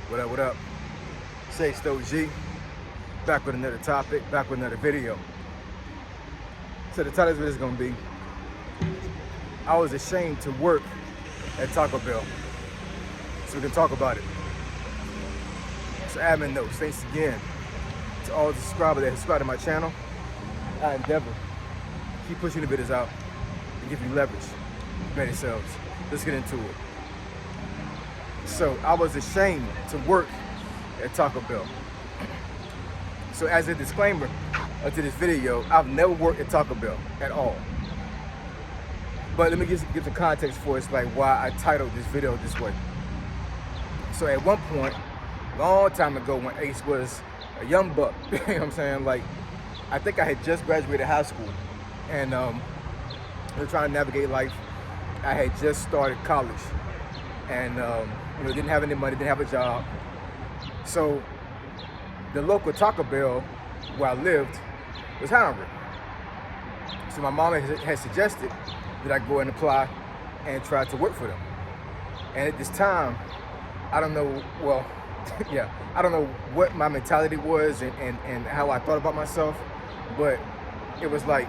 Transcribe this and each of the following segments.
What up, what up? Say Stowe G, back with another topic, back with another video. So the title of this is gonna be, I was ashamed to work at Taco Bell. So we can talk about it. So admin notes, thanks again to all the subscribers that subscribe to my channel. I endeavor to keep pushing the videos out and give you leverage, better sales. Let's get into it. So I was ashamed to work at Taco Bell. So as a disclaimer to this video, I've never worked at Taco Bell at all. But let me give some context for it's like why I titled this video this way. So at one point, long time ago when Ace was a young buck, you know what I'm saying? Like, I think I had just graduated high school and trying to navigate life. I had just started college and didn't have any money, didn't have a job. So the local Taco Bell where I lived was hiring. So my mom had suggested that I go and apply and try to work for them. And at this time, I don't know, well, yeah, I don't know what my mentality was and how I thought about myself, but it was like,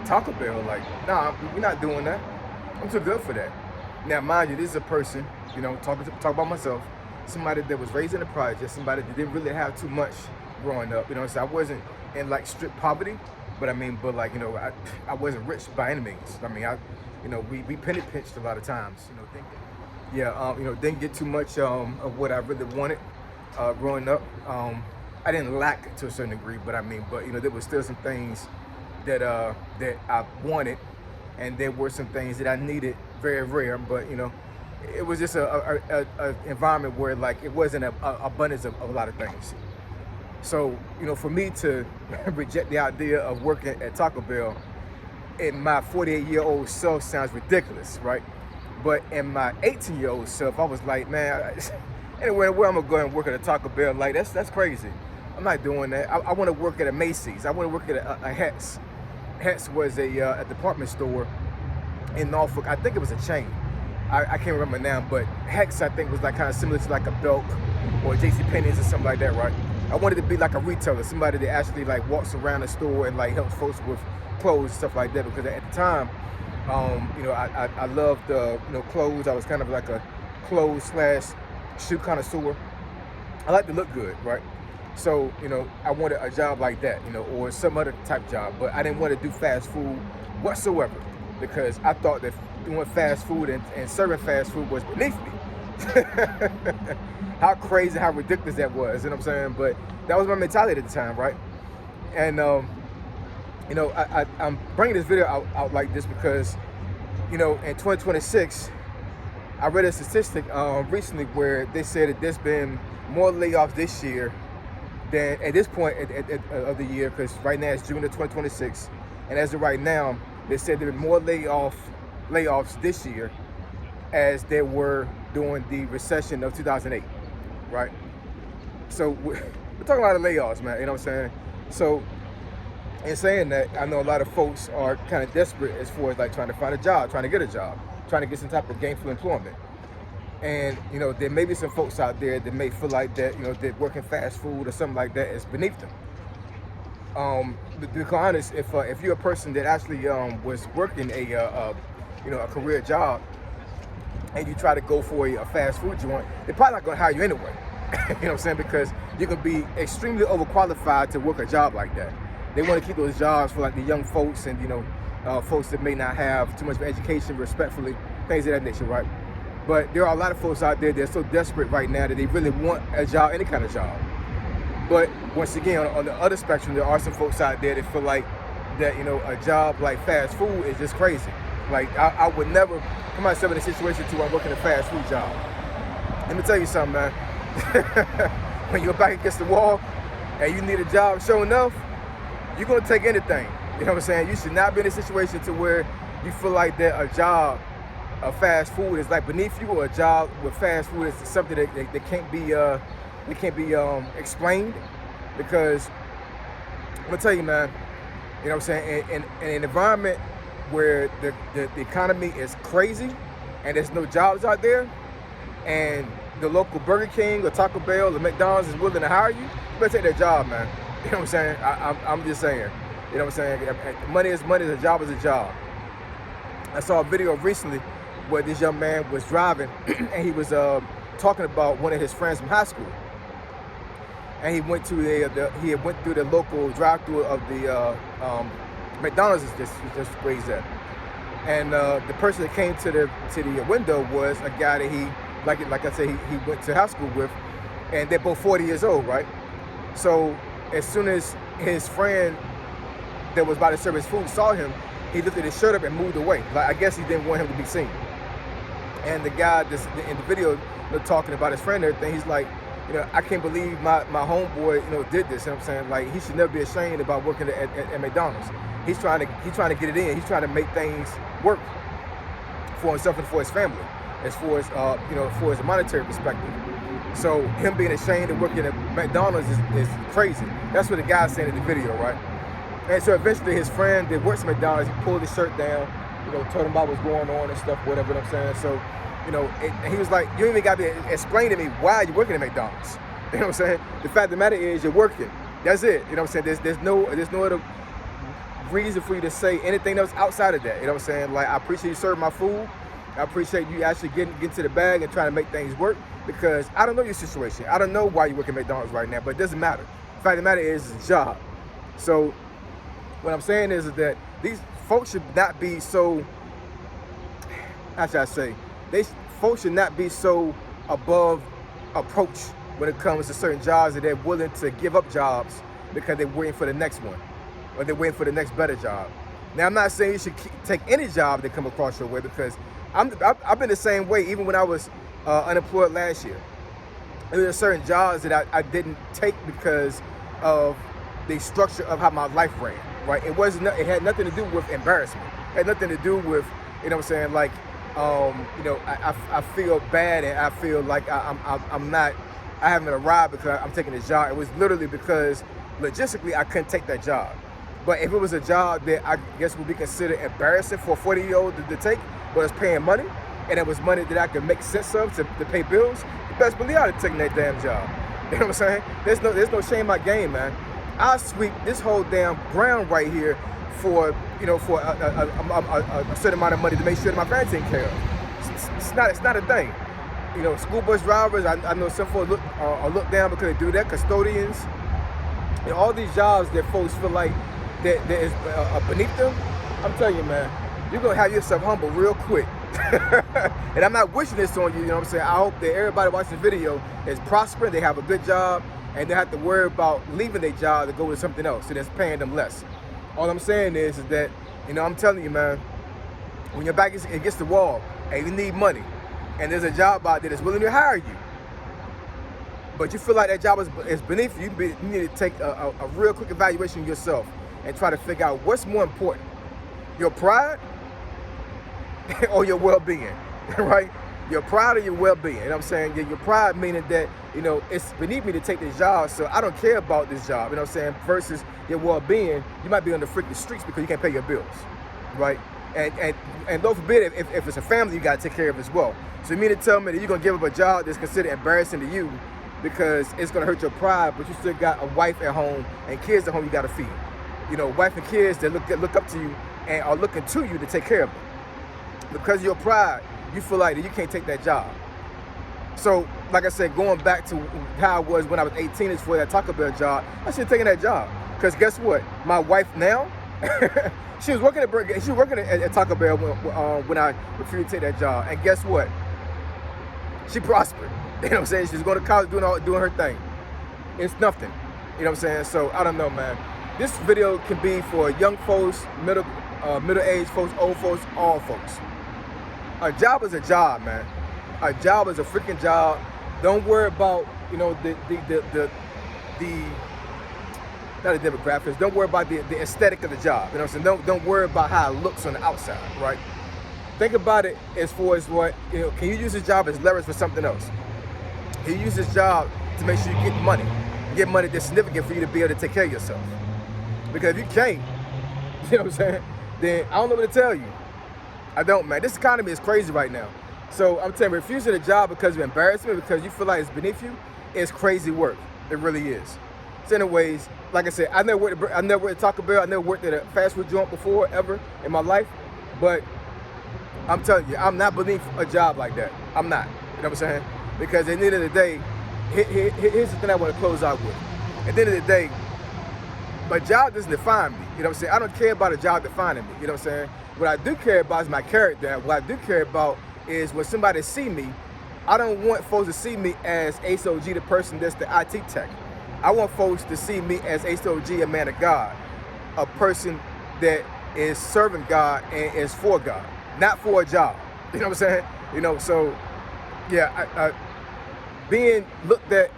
Taco Bell, like, nah, we're not doing that. I'm too good for that. Now, mind you, this is a person, talk about myself, somebody that was raised in the project, somebody that didn't really have too much growing up, so I wasn't in like strict poverty, but I wasn't rich by any means. We penny pinched a lot of times, didn't get too much of what I really wanted growing up. I didn't lack to a certain degree, but there was still some things that I wanted, and there were some things that I needed, very rare, but it was just a environment where like it wasn't an abundance of a lot of things. So for me to reject the idea of working at Taco Bell in my 48-year-old self sounds ridiculous, right? But in my 18-year-old self, I was like, man, anywhere where I'm gonna go and work at a Taco Bell, like that's crazy. I'm not doing that. I want to work at a Macy's. I want to work at a Hex. Hex was a department store in Norfolk. I think it was a chain. I can't remember now, but Hex I think was like kind of similar to like a Belk or JCPenney's or something like that, right? I wanted to be like a retailer, somebody that actually like walks around the store and like helps folks with clothes and stuff like that. Because at the time, I loved clothes. I was kind of like a clothes / shoe connoisseur. I like to look good, right? So, I wanted a job like that, or some other type job, but I didn't want to do fast food whatsoever because I thought that doing fast food and serving fast food was beneath me. How crazy, how ridiculous that was, you know what I'm saying? But that was my mentality at the time, right? And, I'm bringing this video out like this because, in 2026, I read a statistic recently where they said that there's been more layoffs this year than at this point of the year, because right now it's June of 2026, and as of right now, they said there have been more layoffs this year as there were during the recession of 2008, right? So we're talking a lot of layoffs, man, you know what I'm saying? So in saying that, I know a lot of folks are kind of desperate as far as like trying to find a job, trying to get a job, trying to get some type of gainful employment. And, there may be some folks out there that may feel like that, that working fast food or something like that is beneath them. To be honest, if you're a person that actually was working a career job and you try to go for a fast food joint, they're probably not going to hire you anyway. You know what I'm saying? Because you're going to be extremely overqualified to work a job like that. They want to keep those jobs for like the young folks and, folks that may not have too much of education, respectfully, things of that nature, right? But there are a lot of folks out there that are so desperate right now that they really want a job, any kind of job. But once again, on the other spectrum, there are some folks out there that feel like that, a job like fast food is just crazy. Like, I would never put myself in a situation to where I'm working a fast food job. Let me tell you something, man. When you're back against the wall and you need a job sure enough, you're going to take anything. You know what I'm saying? You should not be in a situation to where you feel like that a job of fast food is like beneath you, or a job with fast food is something that can't be explained. Because I'm gonna tell you, man, you know what I'm saying, in an environment where the economy is crazy and there's no jobs out there, and the local Burger King or Taco Bell or McDonald's is willing to hire you, you better take that job, man. You know what I'm saying? I'm just saying. You know what I'm saying? Money is money, a job is a job. I saw a video recently where this young man was driving and he was talking about one of his friends from high school. And he went to he went through the local drive-through of the McDonald's is just where he's at. And the person that came to the window was a guy that he, like I said, he went to high school with, and they're both 40 years old, right? So as soon as his friend that was about to serve his food saw him, he lifted his shirt up and moved away. Like, I guess he didn't want him to be seen. And the guy in the video talking about his friend and everything, he's like, you know, I can't believe my homeboy, you know, did this. You know what I'm saying? Like, he should never be ashamed about working at McDonald's. He's trying to get it in. He's trying to make things work for himself and for his family, as far as you know, for a monetary perspective. So him being ashamed of working at McDonald's is crazy. That's what the guy's saying in the video, right? And so eventually his friend that works at McDonald's, he pulled his shirt down, you know, told him about what's going on and stuff, whatever. You know what I'm saying? So, you know, and he was like, you ain't even got to explain to me why you're working at McDonald's. You know what I'm saying? The fact of the matter is you're working. That's it. You know what I'm saying? There's no other reason for you to say anything else outside of that. You know what I'm saying? Like, I appreciate you serving my food. I appreciate you actually getting to the bag and trying to make things work, because I don't know your situation. I don't know why you work at McDonald's right now, but it doesn't matter. The fact of the matter is it's a job. So what I'm saying is that these folks should not be so, how should I say, folks should not be so above approach when it comes to certain jobs that they're willing to give up jobs because they're waiting for the next one, or they're waiting for the next better job. Now, I'm not saying you should take any job that come across your way, because I've been the same way even when I was unemployed last year. There were certain jobs that I didn't take because of the structure of how my life ran, right? It had nothing to do with embarrassment. It had nothing to do with, you know what I'm saying, like, you know, I feel bad and I feel like I haven't arrived because I'm taking this job. It was literally because logistically I couldn't take that job. But if it was a job that I guess would be considered embarrassing for a 40-year-old to take, but it's paying money, and it was money that I could make sense of to pay bills, you best believe I'd have taken that damn job. You know what I'm saying? There's no shame in my game, man. I'll sweep this whole damn ground right here for, you know, for a certain amount of money to make sure that my family's taken care of. It's not a thing. You know, school bus drivers, I know some folks are looked down because they do that. Custodians, you know, all these jobs that folks feel like that is beneath them. I'm telling you, man, you're gonna have yourself humble real quick. And I'm not wishing this on you, you know what I'm saying? I hope that everybody watching the video is prospering, they have a good job, and they have to worry about leaving their job to go to something else, so that's paying them less. All I'm saying is that, you know, I'm telling you, man, when your back against the wall and you need money, and there's a job out there that's willing to hire you, but you feel like that job is beneath you, you need to take a real quick evaluation of yourself and try to figure out what's more important, your pride or your well-being, right? Your pride or your well-being. You know what I'm saying? Your pride meaning that, you know, it's beneath me to take this job, so I don't care about this job, you know what I'm saying? Versus your well-being, you might be on the freaking streets because you can't pay your bills, right? And Lord forbid, if it's a family, you got to take care of as well. So you mean to tell me that you're going to give up a job that's considered embarrassing to you because it's going to hurt your pride, but you still got a wife at home and kids at home you got to feed. You know, wife and kids that look up to you and are looking to you to take care of them. Because of your pride, you feel like that you can't take that job. So, like I said, going back to how I was when I was 18 is for that Taco Bell job, I should have taken that job. Because guess what? My wife now, she was working at Taco Bell when I refused to take that job. And guess what? She prospered. You know what I'm saying? She was going to college doing her thing. It's nothing. You know what I'm saying? So, I don't know, man. This video can be for young folks, middle-aged folks, old folks, all folks. A job is a job, man. A job is a freaking job. Don't worry about, you know, the not the demographics. Don't worry about the aesthetic of the job. You know what I'm saying? Don't worry about how it looks on the outside, right? Think about it as far as what, you know, can you use this job as leverage for something else? Can you use this job to make sure you get money that's significant for you to be able to take care of yourself? Because if you can't, you know what I'm saying, then I don't know what to tell you. I don't, man. This economy is crazy right now. So I'm telling you, refusing a job because of embarrassment, because you feel like it's beneath you, is crazy work. It really is. So anyways, like I said, I never worked at Taco Bell. I never worked at a fast food joint before, ever in my life. But I'm telling you, I'm not beneath a job like that. I'm not. You know what I'm saying? Because at the end of the day, here's the thing I want to close out with. At the end of the day, my job doesn't define me. You know what I'm saying? I don't care about a job defining me. You know what I'm saying? What I do care about is my character. What I do care about is when somebody see me, I don't want folks to see me as Ace OG, the person that's the IT tech. I want folks to see me as Ace OG, a man of God, a person that is serving God and is for God, not for a job. You know what I'm saying? You know, so yeah, being looked at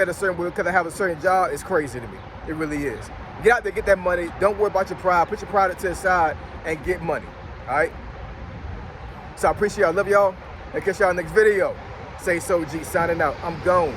a certain way because I have a certain job is crazy to me. It really is. Get out there, get that money. Don't worry about your pride. Put your pride to the side and get money. All right? So I appreciate y'all. Love y'all. And catch y'all next video. Say so G signing out. I'm gone.